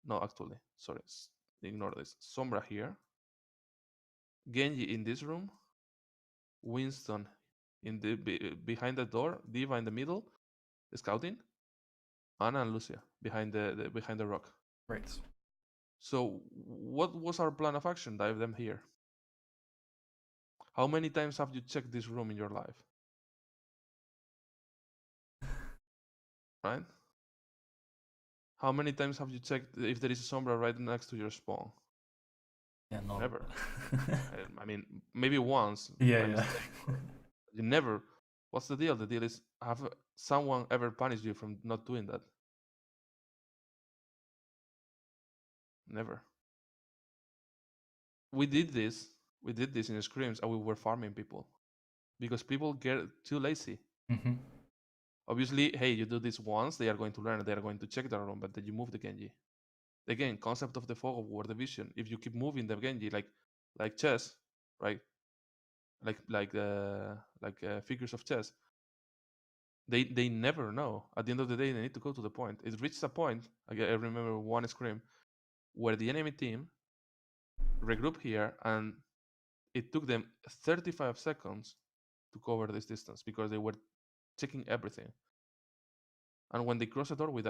No, actually, sorry, ignore this. Sombra here, Genji in this room, Winston in the behind the door, Diva in the middle, scouting, Ana and Lucia behind the rock. Right. So what was our plan of action? Dive them here. How many times have you checked this room in your life? Right? How many times have you checked if there is a Sombra right next to your spawn? Yeah, no. Never. I mean, maybe once. Yeah. You never. What's the deal? The deal is, have someone ever punished you from not doing that? Never. We did this in scrims, and we were farming people because people get too lazy. Obviously, hey, you do this once, they are going to learn, they are going to check their room, but then you move the Genji. Again, concept of the fog of war division. If you keep moving the Genji like chess, right? Like figures of chess, they never know. At the end of the day, they need to go to the point. It reached a point. I remember one scrim where the enemy team regrouped here, and it took them 35 seconds to cover this distance because they were checking everything. And when they crossed the door, we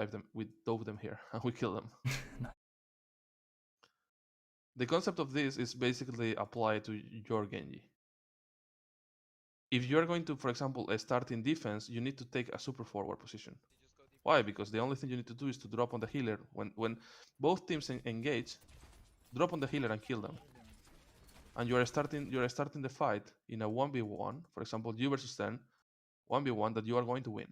dove them here and we killed them. The concept of this is basically applied to your Genji. If you're going to, for example, start in defense, you need to take a super forward position. Why? Because the only thing you need to do is to drop on the healer. When both teams engage, drop on the healer and kill them. And you're starting the fight in a 1v1, for example, you versus 10, 1v1 that you are going to win.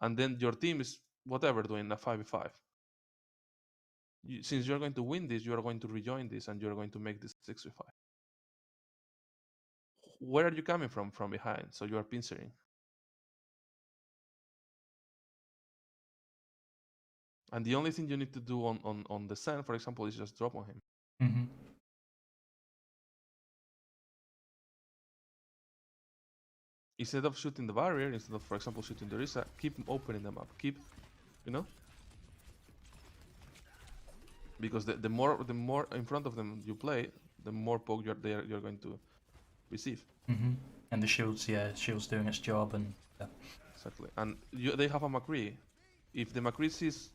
And then your team is whatever doing a 5v5. Since you're going to win this, you are going to rejoin this and you're going to make this 6v5. Where are you coming from? From behind. So you are pincering. And the only thing you need to do on the sand, for example, is just drop on him. Mm-hmm. Instead of shooting the barrier, instead of, for example, shooting the Orisa, keep opening them up. Keep, you know? Because the more in front of them you play, the more poke you're going to receive. Mm-hmm. And the shield's, yeah, shield's doing its job, and yeah. Exactly. And they have a McCree. If the McCree sees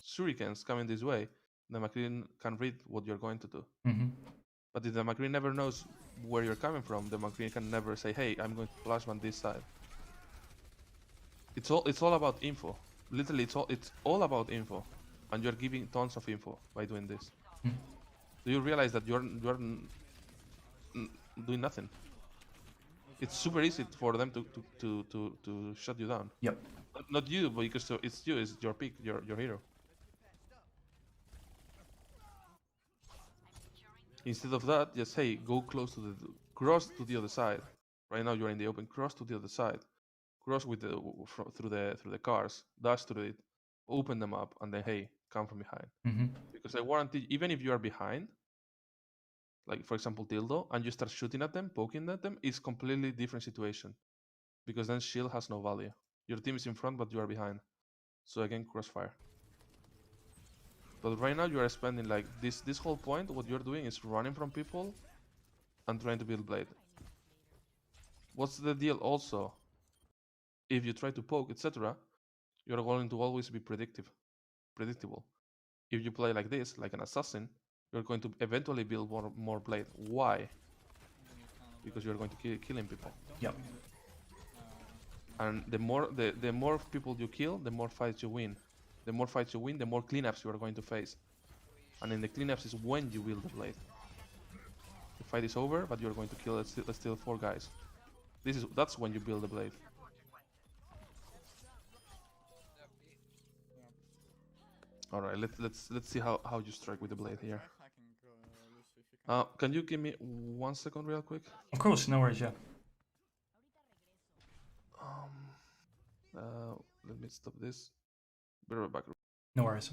shurikens coming this way, the McCree can read what you're going to do. Mm-hmm. But if the McCree never knows where you're coming from, the McCree can never say, "Hey, I'm going to flash on this side." It's all about info. Literally, it's all about info, and you're giving tons of info by doing this. Mm. Do you realize that you're doing nothing? It's super easy for them to shut you down. Yep. Not you, but because it's you, it's your pick, your hero. Instead of that, just hey, go close to the cross to the other side. Right now you're in the open, cross to the other side, cross with through the cars, dash through it, open them up, and then hey, come from behind. Mm-hmm. Because I warranty, even if you are behind, like for example Dildo, and you start shooting at them, poking at them, it's completely different situation. Because then shield has no value. Your team is in front, but you are behind. So again, crossfire. But right now you are spending like this whole point. What you're doing is running from people and trying to build blade. What's the deal also? If you try to poke, etc., you're going to always be predictable. If you play like this, like an assassin, you're going to eventually build more blade. Why? Because you're going to keep killing people. Yep. And the more people you kill, the more fights you win. The more fights you win, the more cleanups you are going to face. And in the cleanups is when you build the blade. The fight is over, but you're going to kill still 4 guys. That's when you build the blade. All right, let's see how you strike with the blade here. Can you give me 1 second real quick? Of course, no worries, yeah. Let me stop this. Be right back. No worries.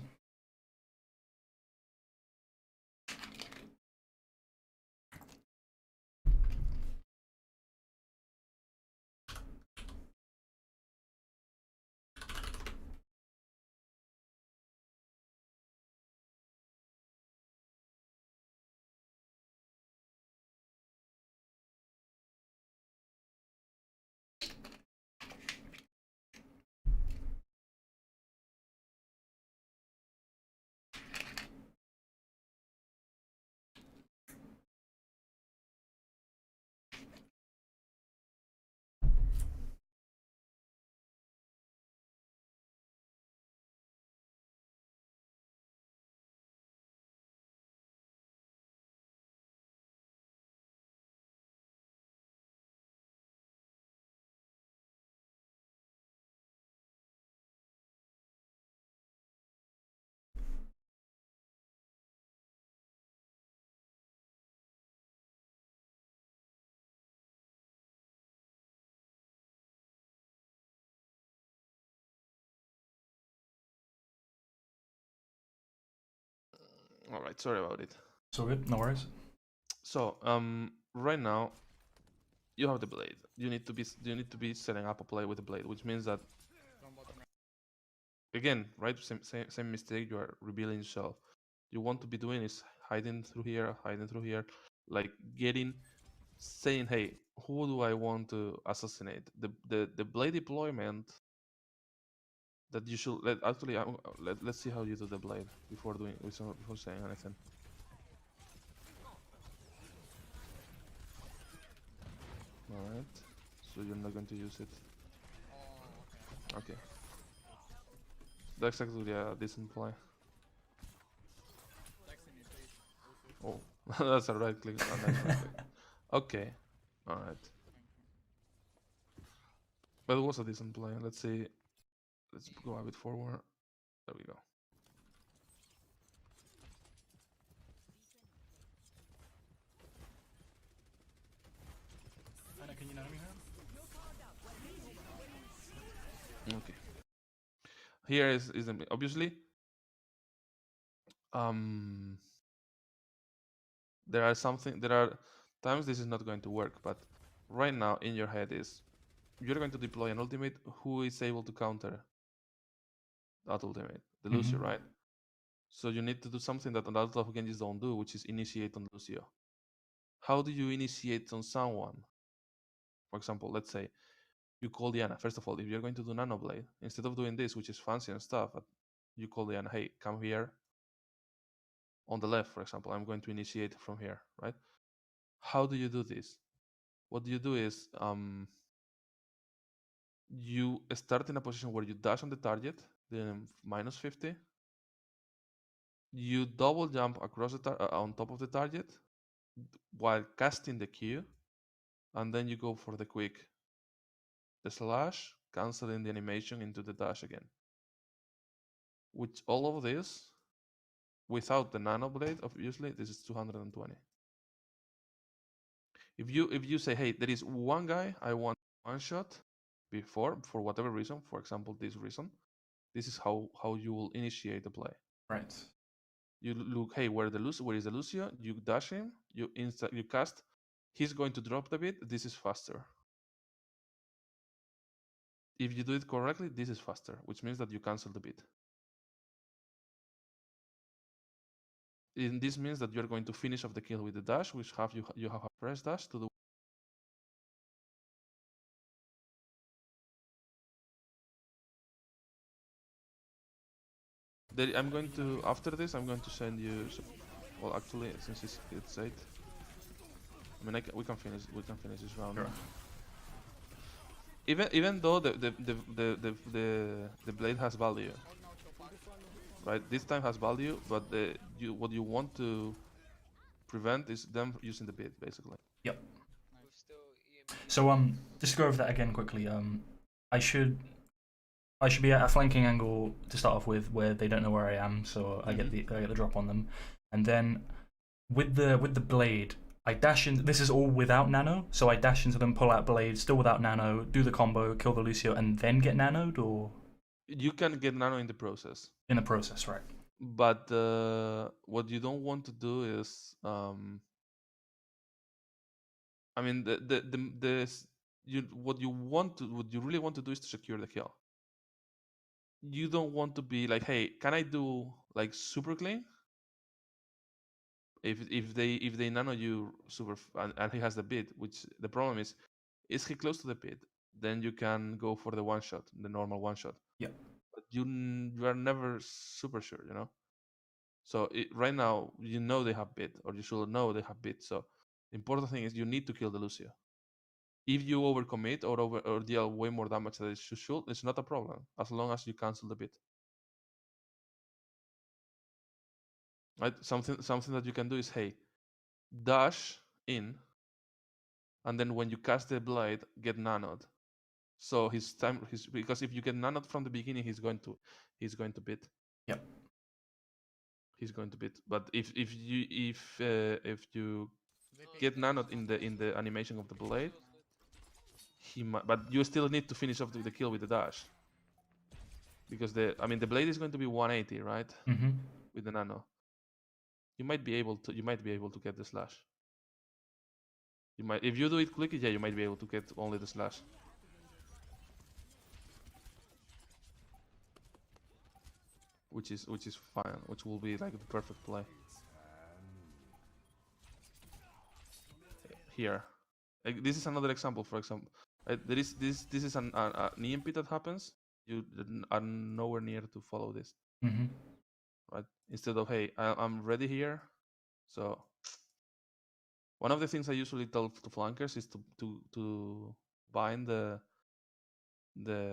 All right, sorry about it. It's all good, no worries. So right now you have the blade. You need to be setting up a play with the blade, which means that again, right, same mistake. You are revealing yourself. You want to be doing is hiding through here, like saying, hey, who do I want to assassinate? The blade deployment that you should let's see how you do the blade before saying anything. Alright, so you're not going to use it. Okay. That's actually a decent play. Oh, that's a right click. A nice right click. Okay, alright. But it was a decent play. Let's see. Let's go a bit forward. There we go. Can you know me Okay. Here is the obviously um, there are times this is not going to work, but right now in your head is you're going to deploy an ultimate. Who is able to counter that ultimate? The Lucio, right? So you need to do something that a lot of Genjis don't do, which is initiate on Lucio. How do you initiate on someone? For example, let's say you call Diana. First of all, if you're going to do Nano-blade, instead of doing this, which is fancy and stuff, you call Diana, hey, come here on the left, for example. I'm going to initiate from here, right? How do you do this? What you do is you start in a position where you dash on the target, then -50. You double jump across on top of the target while casting the Q, and then you go for the quick, the slash, canceling the animation into the dash again. With all of this, without the Nano-blade, obviously, this is 220. If you say, hey, there is one guy I want one shot before, for whatever reason, for example, this reason, this is how you will initiate the play. Right. You look, hey, where is the Lucio? You dash him, you cast, he's going to drop the bit, this is faster. If you do it correctly, this is faster, which means that you cancel the bit. And this means that you're going to finish off the kill with the dash, which you have a fresh dash to do. I'm going to, after this, I'm going to send you, well, actually, since it's 8, I mean, we can finish this round. Sure. Even though the blade has value, right? This time has value, but what you want to prevent is them using the bit, basically. Yep. We've still EMP. So just to go over that again quickly. I should be at a flanking angle to start off with, where they don't know where I am, so I get the drop on them, and then with the blade, I dash in. This is all without nano, so I dash into them, pull out blade, still without nano, do the combo, kill the Lucio, and then get nanoed, or You can get nano in the process. in the process, right? But what you don't want to do is, I mean, what you really want to do is to secure the kill. You don't want to be like, hey, can I do like super clean? If they nano you super and he has the bit, which the problem is he close to the pit? Then you can go for the one shot, the normal one shot. Yeah. But you are never super sure, you know. So right now, you know they have bit, or you should know they have bit. So the important thing is you need to kill the Lucio. If you overcommit or deal way more damage than you should, it's not a problem as long as you cancel the bit. Right? Something that you can do is, hey, dash in, and then when you cast the blade, get nanoed. So because if you get nanoed from the beginning, he's going to bit. Yep. He's going to bit. But if you get nanoed in the animation of the blade, he might. But you still need to finish off the kill with the dash. Because the blade is going to be 180, right? Mm-hmm. With the nano, you might be able to get the slash. You might, if you do it quickly, yeah, you might be able to get only the slash. Which is fine, which will be like the perfect play. Here, like, this is another example. For example, there is this is an EMP that happens. You are nowhere near to follow this. Mm-hmm. Right? Instead of, hey, I'm ready here. So one of the things I usually tell to flankers is to bind the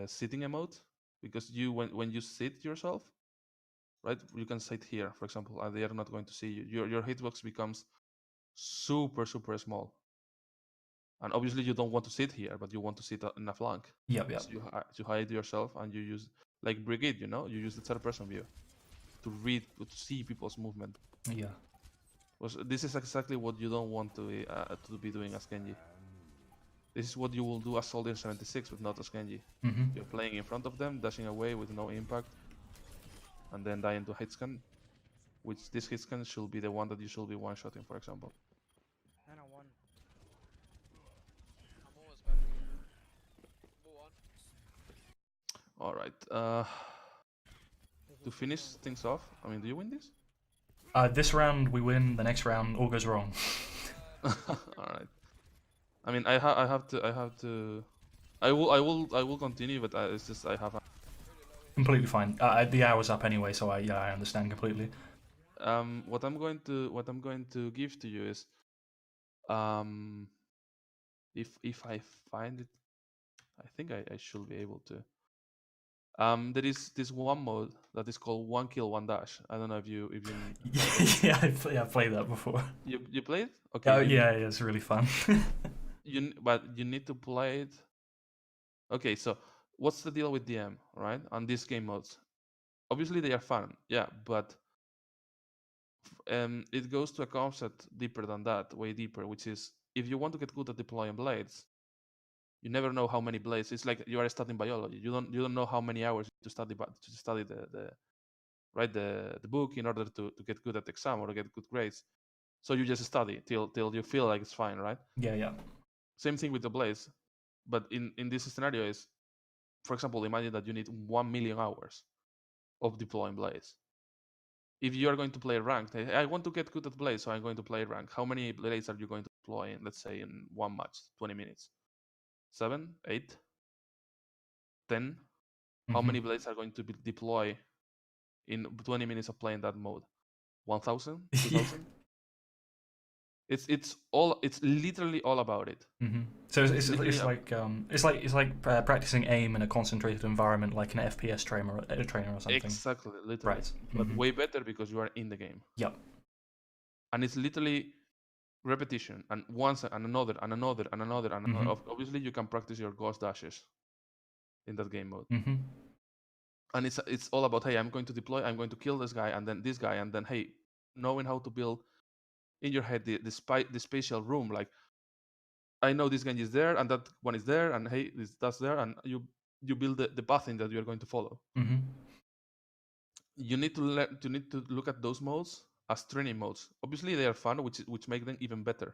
sitting emote, because when you sit yourself, right, you can sit here, for example, and they are not going to see you. Your hitbox becomes super small, and obviously you don't want to sit here, but you want to sit in a flank. Yep. So you hide yourself, and you use like Brigade, you know, you use the third person view to see people's movement. Yeah. This is exactly what you don't want to be doing as Genji. This is what you will do as Soldier 76, but not as Genji. Mm-hmm. You're playing in front of them, dashing away with no impact, and then dying to Hitscan. which this Hitscan should be the one that you should be one-shotting, for example. Nano-1. I'm almost back. Move on. All right. To finish things off, I mean, do you win this? This round we win. The next round all goes wrong. All right. I mean, I have to. I will continue, but it's just I have. Completely fine. The hour's up anyway, so I understand completely. What I'm going to give to you is, if I find it, I think I should be able to. There is this one mode that is called one kill one dash. I don't know if you Yeah, I've played that before. you played? Okay. Oh yeah, it's really fun. But you need to play it. Okay, so what's the deal with DM, right? On these game modes, obviously they are fun, yeah, but it goes to a concept deeper than that, way deeper, which is if you want to get good at deploying blades, you never know how many blades. It's like you are studying biology. You don't know how many hours to study the book in order to get good at the exam or to get good grades. So you just study till you feel like it's fine, right? Yeah. Same thing with the blades, but in this scenario is, for example, imagine that you need 1 million hours of deploying blades. If you are going to play ranked, I want to get good at blades, so I'm going to play rank. How many blades are you going to deploy in, let's say, in one match, 20 minutes? 7, 8, 10? How many blades are going to be deploy in 20 minutes of playing that mode? 1,000? 2,000? It's literally all about it. So it's like practicing aim in a concentrated environment, like an FPS trainer or something. Exactly, literally. Right. But way better because you are in the game. Yep. And it's literally repetition and once and another and another and another and another. Obviously, you can practice your ghost dashes in that game mode. And it's all about, hey, I'm going to deploy, I'm going to kill this guy, and then hey, knowing how to build in your head the spatial room. Like, I know this Genji is there and that one is there, and hey, that's there, and you build the pathing that you're going to follow. You need to look at those modes as training modes. Obviously, they are fun, which make them even better.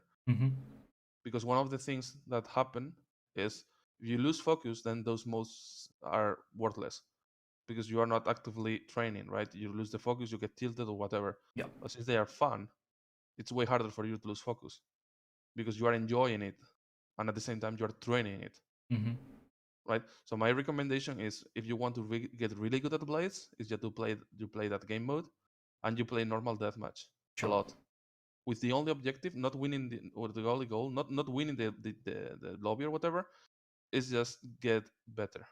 Because one of the things that happen is if you lose focus, then those modes are worthless because you are not actively training, right? You lose the focus, you get tilted or whatever. Yeah. But since they are fun, it's way harder for you to lose focus because you are enjoying it, and at the same time you are training it. Right. So my recommendation is, if you want to get really good at blades, is just you play that game mode, and you play normal deathmatch a lot, with the only objective, not winning the only goal, not winning the lobby or whatever, is just get better.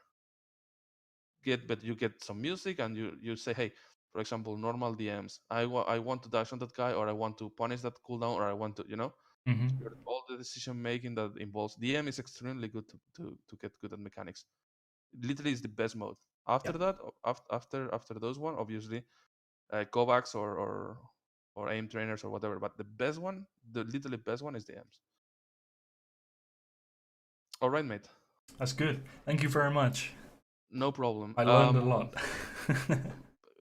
You get some music, and you say, hey, for example, normal DMs, I want to dash on that guy, or I want to punish that cooldown, or I want to, all the decision making that involves DM is extremely good to get good at mechanics. Literally is the best mode. After that, after those one, obviously, Kovacs or aim trainers or whatever. But the best one, the literally best one, is DMs. All right, mate. That's good. Thank you very much. No problem. I learned a lot.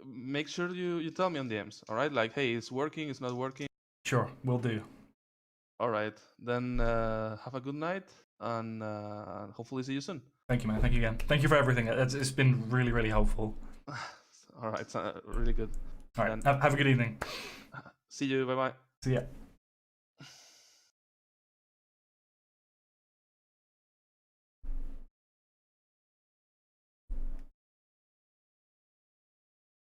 Make sure you tell me on DMs. All right, like, hey, it's working, it's not working. Sure, will do. All right, then have a good night, and hopefully see you soon. Thank you, man. Thank you again. Thank you for everything. It's been really, really helpful. All right, really good. All right, have a good evening. See you. Bye bye. See ya.